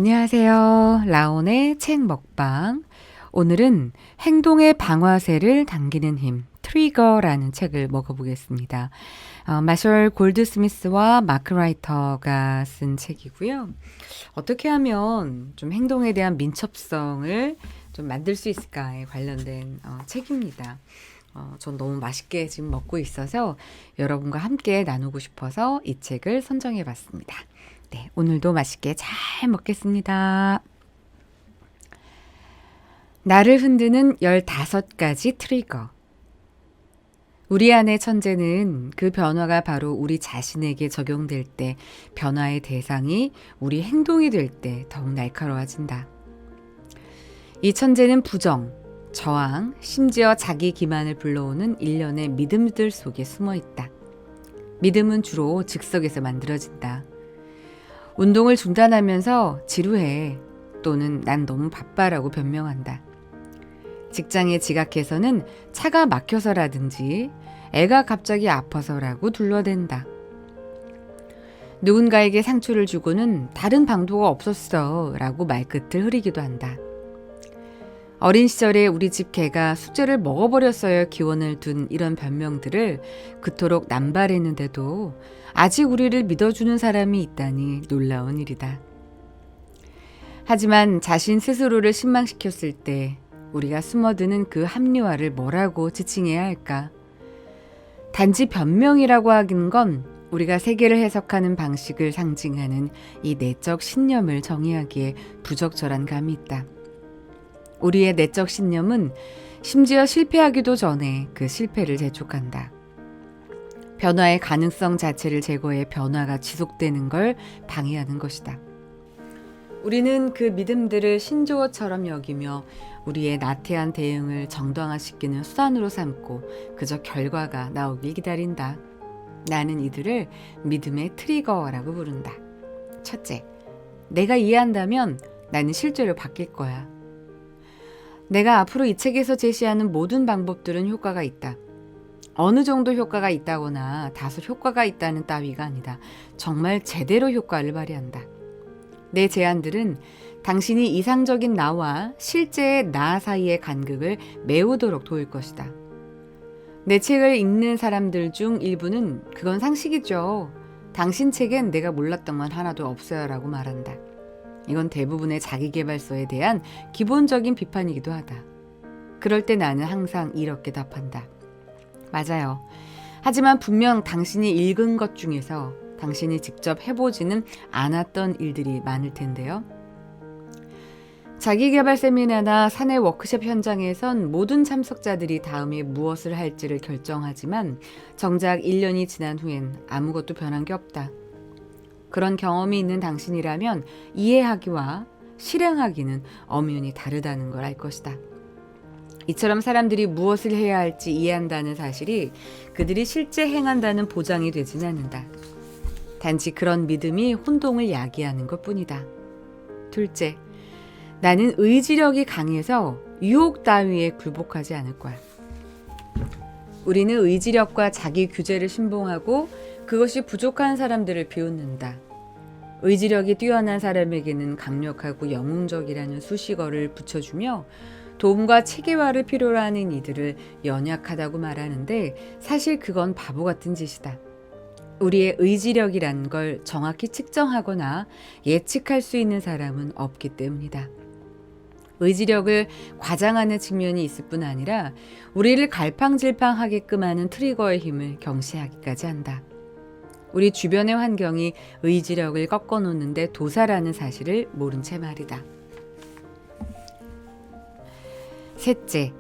안녕하세요. 라온의 책 먹방. 오늘은 행동의 방아쇠를 당기는 힘, 트리거라는 책을 먹어보겠습니다. 마셜 골드스미스와 마크 라이터가 쓴 책이고요. 어떻게 하면 좀 행동에 대한 민첩성을 좀 만들 수 있을까에 관련된 책입니다. 전 너무 맛있게 지금 먹고 있어서 여러분과 함께 나누고 싶어서 이 책을 선정해 봤습니다. 네, 오늘도 맛있게 잘 먹겠습니다. 나를 흔드는 15가지 트리거. 우리 안의 천재는 그 변화가 바로 우리 자신에게 적용될 때 변화의 대상이 우리 행동이 될 때 더욱 날카로워진다. 이 천재는 부정, 저항, 심지어 자기 기만을 불러오는 일련의 믿음들 속에 숨어 있다. 믿음은 주로 즉석에서 만들어진다. 운동을 중단하면서 지루해 또는 난 너무 바빠라고 변명한다. 직장에 지각해서는 차가 막혀서라든지 애가 갑자기 아파서라고 둘러댄다. 누군가에게 상처를 주고는 다른 방도가 없었어 라고 말끝을 흐리기도 한다. 어린 시절에 우리 집 개가 숙제를 먹어버렸어요 기원을 둔 이런 변명들을 그토록 남발했는데도 아직 우리를 믿어주는 사람이 있다니 놀라운 일이다. 하지만 자신 스스로를 실망시켰을 때 우리가 숨어드는 그 합리화를 뭐라고 지칭해야 할까? 단지 변명이라고 하는 건 우리가 세계를 해석하는 방식을 상징하는 이 내적 신념을 정의하기에 부적절한 감이 있다. 우리의 내적 신념은 심지어 실패하기도 전에 그 실패를 재촉한다. 변화의 가능성 자체를 제거해 변화가 지속되는 걸 방해하는 것이다. 우리는 그 믿음들을 신조어처럼 여기며 우리의 나태한 대응을 정당화시키는 수단으로 삼고 그저 결과가 나오길 기다린다. 나는 이들을 믿음의 트리거라고 부른다. 첫째, 내가 이해한다면 나는 실제로 바뀔 거야. 내가 앞으로 이 책에서 제시하는 모든 방법들은 효과가 있다. 어느 정도 효과가 있다거나 다소 효과가 있다는 따위가 아니다. 정말 제대로 효과를 발휘한다. 내 제안들은 당신이 이상적인 나와 실제의 나 사이의 간극을 메우도록 도울 것이다. 내 책을 읽는 사람들 중 일부는 그건 상식이죠. 당신 책엔 내가 몰랐던 건 하나도 없어요 라고 말한다. 이건 대부분의 자기계발서에 대한 기본적인 비판이기도 하다. 그럴 때 나는 항상 이렇게 답한다. 맞아요. 하지만 분명 당신이 읽은 것 중에서 당신이 직접 해보지는 않았던 일들이 많을 텐데요. 자기계발 세미나나 사내 워크숍 현장에선 모든 참석자들이 다음에 무엇을 할지를 결정하지만 정작 1년이 지난 후엔 아무것도 변한 게 없다. 그런 경험이 있는 당신이라면 이해하기와 실행하기는 엄연히 다르다는 걸 알 것이다. 이처럼 사람들이 무엇을 해야 할지 이해한다는 사실이 그들이 실제 행한다는 보장이 되지는 않는다. 단지 그런 믿음이 혼동을 야기하는 것뿐이다. 둘째, 나는 의지력이 강해서 유혹 따위에 굴복하지 않을 거야. 우리는 의지력과 자기 규제를 신봉하고 그것이 부족한 사람들을 비웃는다. 의지력이 뛰어난 사람에게는 강력하고 영웅적이라는 수식어를 붙여주며 도움과 체계화를 필요로 하는 이들을 연약하다고 말하는데 사실 그건 바보 같은 짓이다. 우리의 의지력이란 걸 정확히 측정하거나 예측할 수 있는 사람은 없기 때문이다. 의지력을 과장하는 측면이 있을 뿐 아니라 우리를 갈팡질팡하게끔 하는 트리거의 힘을 경시하기까지 한다. 우리 주변의 환경이 의지력을 꺾어놓는데 도사라는 사실을 모른 채 말이다. 셋째,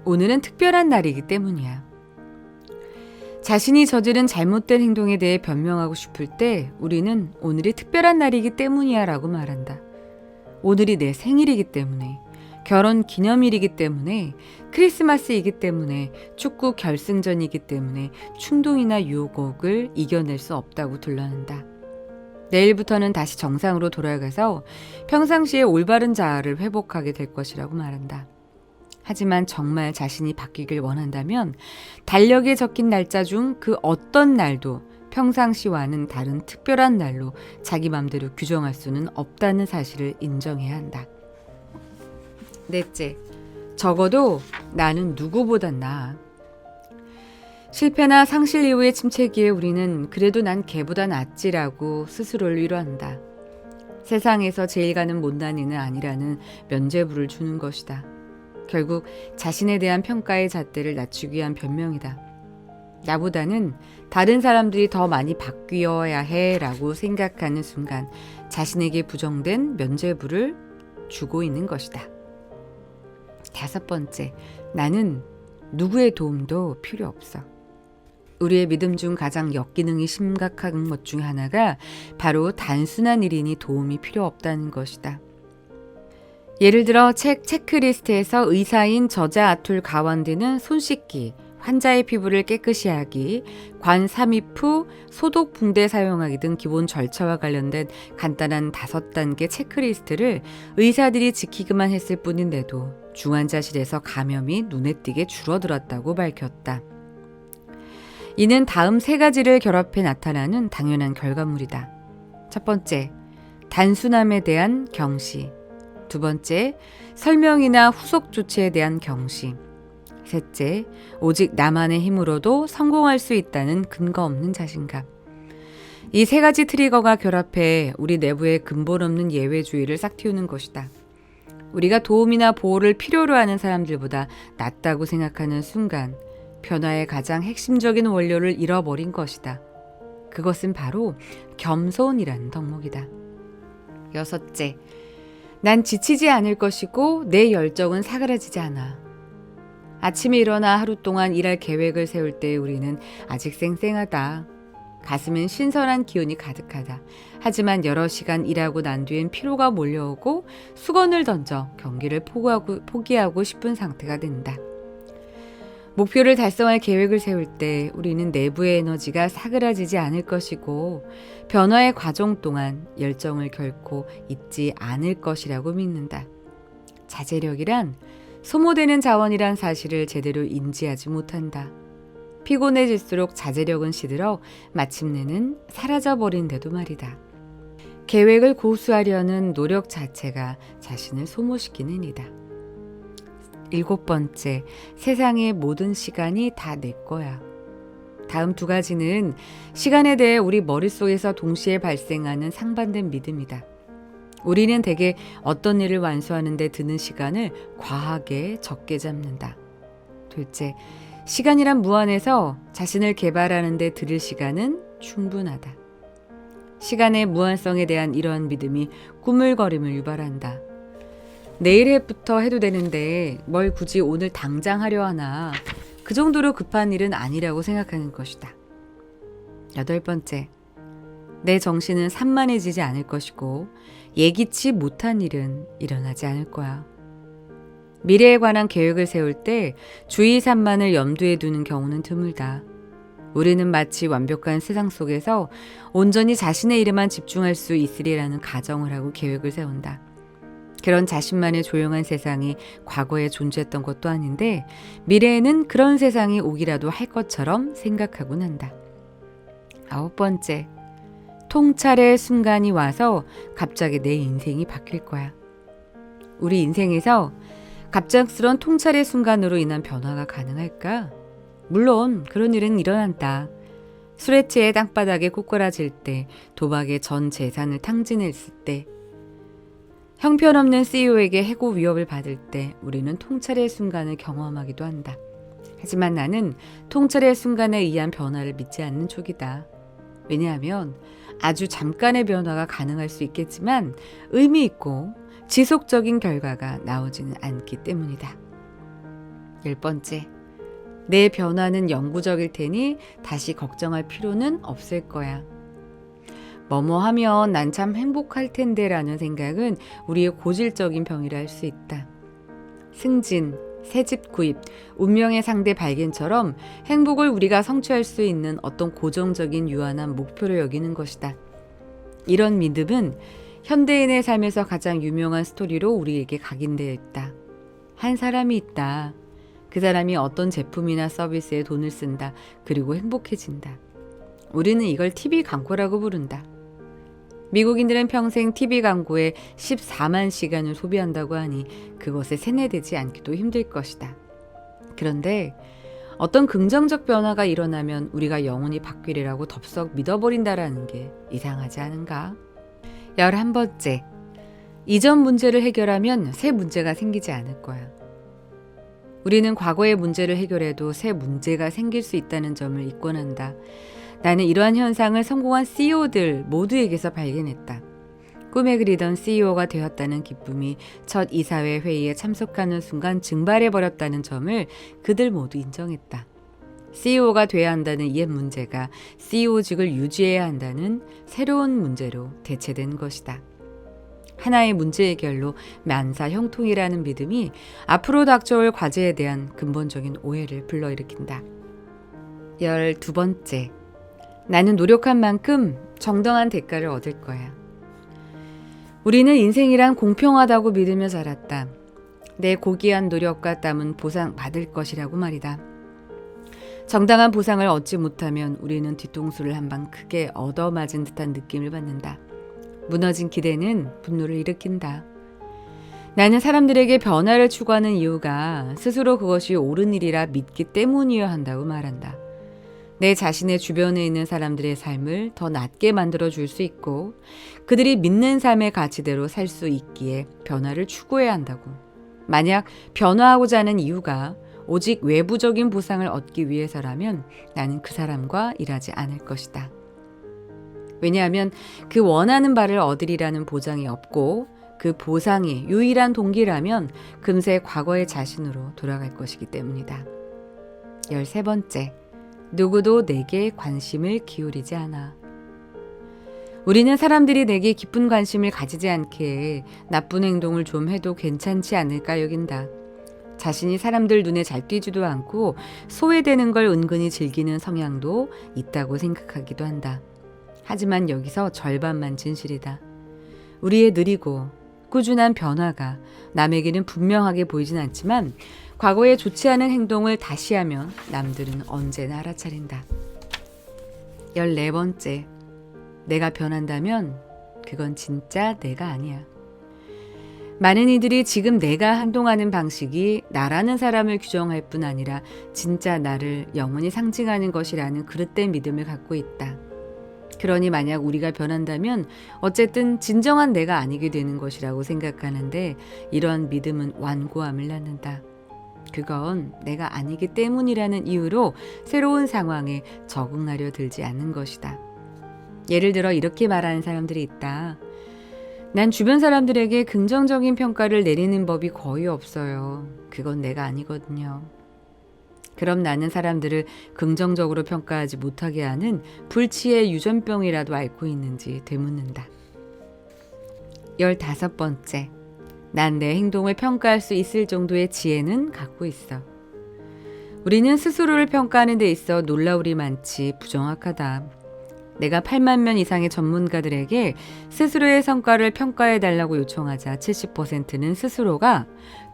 오늘은 특별한 날이기 때문이야. 자신이 저지른 잘못된 행동에 대해 변명하고 싶을 때 우리는 오늘이 특별한 날이기 때문이야 라고 말한다. 오늘이 내 생일이기 때문에, 결혼 기념일이기 때문에, 크리스마스이기 때문에, 축구 결승전이기 때문에 충동이나 유혹을 이겨낼 수 없다고 둘러낸다. 내일부터는 다시 정상으로 돌아가서 평상시에 올바른 자아를 회복하게 될 것이라고 말한다. 하지만 정말 자신이 바뀌길 원한다면 달력에 적힌 날짜 중 그 어떤 날도 평상시와는 다른 특별한 날로 자기 맘대로 규정할 수는 없다는 사실을 인정해야 한다. 넷째, 적어도 나는 누구보단 나아. 실패나 상실 이후의 침체기에 우리는 그래도 난 걔보다 낫지라고 스스로를 위로한다. 세상에서 제일 가는 못난이는 아니라는 면죄부를 주는 것이다. 결국 자신에 대한 평가의 잣대를 낮추기 위한 변명이다. 나보다는 다른 사람들이 더 많이 바뀌어야 해라고 생각하는 순간 자신에게 부정된 면죄부를 주고 있는 것이다. 다섯 번째, 나는 누구의 도움도 필요 없어. 우리의 믿음 중 가장 역기능이 심각한 것 중 하나가 바로 단순한 일이니 도움이 필요 없다는 것이다. 예를 들어 책 체크리스트에서 의사인 저자 아툴 가완드는 손 씻기, 환자의 피부를 깨끗이 하기, 관 삽입 후 소독 붕대 사용하기 등 기본 절차와 관련된 간단한 5단계 체크리스트를 의사들이 지키기만 했을 뿐인데도 중환자실에서 감염이 눈에 띄게 줄어들었다고 밝혔다. 이는 다음 3가지를 결합해 나타나는 당연한 결과물이다. 첫 번째, 단순함에 대한 경시. 두 번째, 설명이나 후속 조치에 대한 경시. 셋째, 오직 나만의 힘으로도 성공할 수 있다는 근거 없는 자신감. 이 3가지 트리거가 결합해 우리 내부의 근본 없는 예외주의를 싹 틔우는 것이다. 우리가 도움이나 보호를 필요로 하는 사람들보다 낫다고 생각하는 순간 변화의 가장 핵심적인 원료를 잃어버린 것이다. 그것은 바로 겸손이라는 덕목이다. 여섯째, 난 지치지 않을 것이고 내 열정은 사그라지지 않아. 아침에 일어나 하루 동안 일할 계획을 세울 때 우리는 아직 쌩쌩하다. 가슴엔 신선한 기운이 가득하다. 하지만 여러 시간 일하고 난 뒤엔 피로가 몰려오고 수건을 던져 경기를 포기하고 싶은 상태가 된다. 목표를 달성할 계획을 세울 때 우리는 내부의 에너지가 사그라지지 않을 것이고 변화의 과정 동안 열정을 결코 잊지 않을 것이라고 믿는다. 자제력이란 소모되는 자원이란 사실을 제대로 인지하지 못한다. 피곤해질수록 자제력은 시들어 마침내는 사라져버린데도 말이다. 계획을 고수하려는 노력 자체가 자신을 소모시키는 일이다. 7번째, 세상의 모든 시간이 다 내 거야. 다음 2가지는 시간에 대해 우리 머릿속에서 동시에 발생하는 상반된 믿음이다. 우리는 대개 어떤 일을 완수하는 데 드는 시간을 과하게 적게 잡는다. 둘째, 시간이란 무한해서 자신을 개발하는 데 들일 시간은 충분하다. 시간의 무한성에 대한 이러한 믿음이 꾸물거림을 유발한다. 내일 해부터 해도 되는데 뭘 굳이 오늘 당장 하려 하나. 그 정도로 급한 일은 아니라고 생각하는 것이다. 8번째, 내 정신은 산만해지지 않을 것이고 예기치 못한 일은 일어나지 않을 거야. 미래에 관한 계획을 세울 때 주의 산만을 염두에 두는 경우는 드물다. 우리는 마치 완벽한 세상 속에서 온전히 자신의 일에만 집중할 수 있으리라는 가정을 하고 계획을 세운다. 그런 자신만의 조용한 세상이 과거에 존재했던 것도 아닌데 미래에는 그런 세상이 오기라도 할 것처럼 생각하곤 한다. 9번째, 통찰의 순간이 와서 갑자기 내 인생이 바뀔 거야. 우리 인생에서 갑작스런 통찰의 순간으로 인한 변화가 가능할까? 물론 그런 일은 일어난다. 술에 취해 땅바닥에 꼬꾸라질 때, 도박에 전 재산을 탕진했을 때, 형편없는 CEO에게 해고 위협을 받을 때 우리는 통찰의 순간을 경험하기도 한다. 하지만 나는 통찰의 순간에 의한 변화를 믿지 않는 쪽이다. 왜냐하면 아주 잠깐의 변화가 가능할 수 있겠지만 의미 있고 지속적인 결과가 나오지는 않기 때문이다. 10번째, 내 변화는 영구적일 테니 다시 걱정할 필요는 없을 거야. 뭐뭐 하면 난 참 행복할 텐데 라는 생각은 우리의 고질적인 병이라 할 수 있다. 승진, 새집 구입, 운명의 상대 발견처럼 행복을 우리가 성취할 수 있는 어떤 고정적인 유한한 목표로 여기는 것이다. 이런 믿음은 현대인의 삶에서 가장 유명한 스토리로 우리에게 각인되어 있다. 한 사람이 있다. 그 사람이 어떤 제품이나 서비스에 돈을 쓴다. 그리고 행복해진다. 우리는 이걸 TV 광고라고 부른다. 미국인들은 평생 TV 광고에 14만 시간을 소비한다고 하니 그것에 세뇌되지 않기도 힘들 것이다. 그런데 어떤 긍정적 변화가 일어나면 우리가 영원히 바뀌리라고 덥석 믿어버린다라는 게 이상하지 않은가? 11번째, 이전 문제를 해결하면 새 문제가 생기지 않을 거야. 우리는 과거의 문제를 해결해도 새 문제가 생길 수 있다는 점을 잊곤 한다. 나는 이러한 현상을 성공한 CEO들 모두에게서 발견했다. 꿈에 그리던 CEO가 되었다는 기쁨이 첫 이사회 회의에 참석하는 순간 증발해버렸다는 점을 그들 모두 인정했다. CEO가 돼야 한다는 옛 문제가 CEO직을 유지해야 한다는 새로운 문제로 대체된 것이다. 하나의 문제 해결로 만사 형통이라는 믿음이 앞으로 닥쳐올 과제에 대한 근본적인 오해를 불러일으킨다. 12번째, 나는 노력한 만큼 정당한 대가를 얻을 거야. 우리는 인생이란 공평하다고 믿으며 자랐다. 내 고귀한 노력과 땀은 보상받을 것이라고 말이다. 정당한 보상을 얻지 못하면 우리는 뒤통수를 한 방 크게 얻어맞은 듯한 느낌을 받는다. 무너진 기대는 분노를 일으킨다. 나는 사람들에게 변화를 추구하는 이유가 스스로 그것이 옳은 일이라 믿기 때문이어야 한다고 말한다. 내 자신의 주변에 있는 사람들의 삶을 더 낫게 만들어줄 수 있고 그들이 믿는 삶의 가치대로 살 수 있기에 변화를 추구해야 한다고. 만약 변화하고자 하는 이유가 오직 외부적인 보상을 얻기 위해서라면 나는 그 사람과 일하지 않을 것이다. 왜냐하면 그 원하는 바를 얻으리라는 보장이 없고 그 보상이 유일한 동기라면 금세 과거의 자신으로 돌아갈 것이기 때문이다. 13번째, 누구도 내게 관심을 기울이지 않아. 우리는 사람들이 내게 깊은 관심을 가지지 않게 나쁜 행동을 좀 해도 괜찮지 않을까 여긴다. 자신이 사람들 눈에 잘 띄지도 않고 소외되는 걸 은근히 즐기는 성향도 있다고 생각하기도 한다. 하지만 여기서 절반만 진실이다. 우리의 느리고 꾸준한 변화가 남에게는 분명하게 보이진 않지만 과거에 좋지 않은 행동을 다시 하면 남들은 언제나 알아차린다. 14번째, 내가 변한다면 그건 진짜 내가 아니야. 많은 이들이 지금 내가 행동하는 방식이 나라는 사람을 규정할 뿐 아니라 진짜 나를 영원히 상징하는 것이라는 그릇된 믿음을 갖고 있다. 그러니 만약 우리가 변한다면 어쨌든 진정한 내가 아니게 되는 것이라고 생각하는데 이런 믿음은 완고함을 낳는다. 그건 내가 아니기 때문이라는 이유로 새로운 상황에 적응하려 들지 않는 것이다. 예를 들어 이렇게 말하는 사람들이 있다. 난 주변 사람들에게 긍정적인 평가를 내리는 법이 거의 없어요. 그건 내가 아니거든요. 그럼 나는 사람들을 긍정적으로 평가하지 못하게 하는 불치의 유전병이라도 앓고 있는지 되묻는다. 15번째, 난 내 행동을 평가할 수 있을 정도의 지혜는 갖고 있어. 우리는 스스로를 평가하는 데 있어 놀라울이 많지 부정확하다. 내가 8만 명 이상의 전문가들에게 스스로의 성과를 평가해달라고 요청하자 70%는 스스로가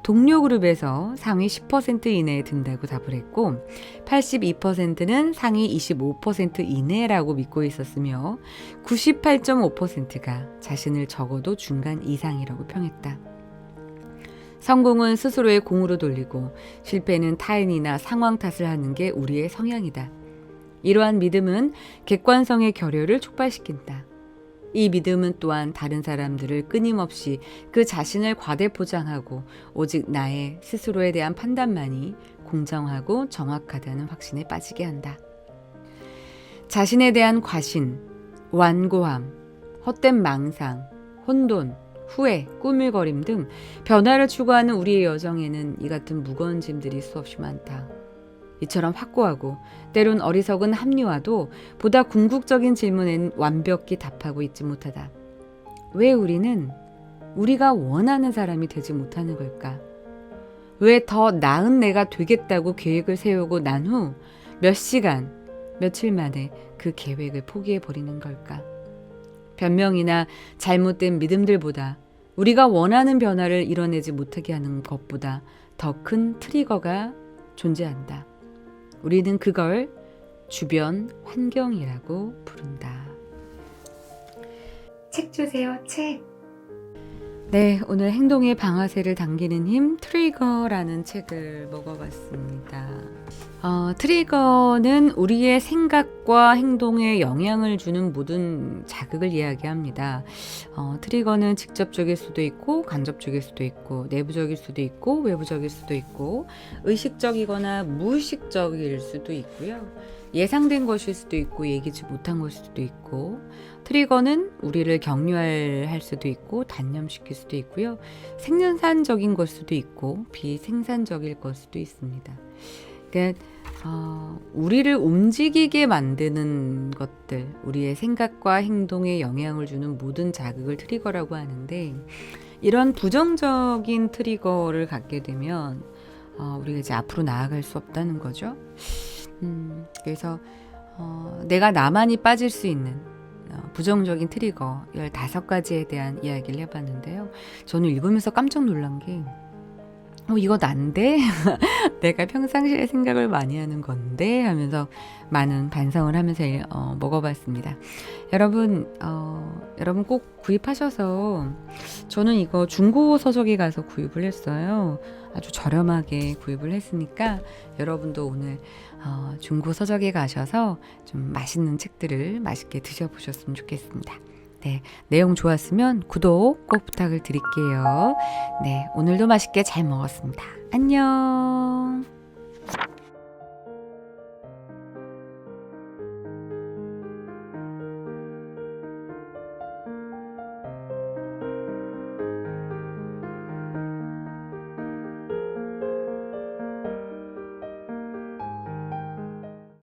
동료 그룹에서 상위 10% 이내에 든다고 답을 했고 82%는 상위 25% 이내라고 믿고 있었으며 98.5%가 자신을 적어도 중간 이상이라고 평했다. 성공은 스스로의 공으로 돌리고 실패는 타인이나 상황 탓을 하는 게 우리의 성향이다. 이러한 믿음은 객관성의 결여를 촉발시킨다. 이 믿음은 또한 다른 사람들을 끊임없이 그 자신을 과대포장하고 오직 나의 스스로에 대한 판단만이 공정하고 정확하다는 확신에 빠지게 한다. 자신에 대한 과신, 완고함, 헛된 망상, 혼돈, 후회, 꾸물거림 등 변화를 추구하는 우리의 여정에는 이 같은 무거운 짐들이 수없이 많다. 이처럼 확고하고 때론 어리석은 합리화도 보다 궁극적인 질문에는 완벽히 답하고 있지 못하다. 왜 우리는 우리가 원하는 사람이 되지 못하는 걸까? 왜 더 나은 내가 되겠다고 계획을 세우고 난 후 몇 시간, 며칠 만에 그 계획을 포기해버리는 걸까? 변명이나 잘못된 믿음들보다 우리가 원하는 변화를 이뤄내지 못하게 하는 것보다 더 큰 트리거가 존재한다. 우리는 그걸 주변 환경이라고 부른다. 책 주세요, 책. 네, 오늘 행동의 방아쇠를 당기는 힘 트리거라는 책을 먹어봤습니다. 트리거는 우리의 생각과 행동에 영향을 주는 모든 자극을 이야기합니다. 트리거는 직접적일 수도 있고 간접적일 수도 있고 내부적일 수도 있고 외부적일 수도 있고 의식적이거나 무의식적일 수도 있고요. 예상된 것일 수도 있고 예기치 못한 것일 수도 있고 트리거는 우리를 격려할 수도 있고 단념시킬 수도 있고요. 생산적인 걸 수도 있고 비생산적일 것 수도 있습니다. 그러니까 우리를 움직이게 만드는 것들, 우리의 생각과 행동에 영향을 주는 모든 자극을 트리거라고 하는데 이런 부정적인 트리거를 갖게 되면 우리가 이제 앞으로 나아갈 수 없다는 거죠. 그래서 내가 나만이 빠질 수 있는 부정적인 트리거 15가지에 대한 이야기를 해봤는데요. 저는 읽으면서 깜짝 놀란 게 이거 난데? 내가 평상시에 생각을 많이 하는 건데? 하면서 많은 반성을 하면서 먹어봤습니다. 여러분 꼭 구입하셔서 저는 이거 중고 서적에 가서 구입을 했어요. 아주 저렴하게 구입을 했으니까 여러분도 오늘 중고 서적에 가셔서 좀 맛있는 책들을 맛있게 드셔보셨으면 좋겠습니다. 네, 내용 좋았으면 구독 꼭 부탁을 드릴게요. 네, 오늘도 맛있게 잘 먹었습니다. 안녕.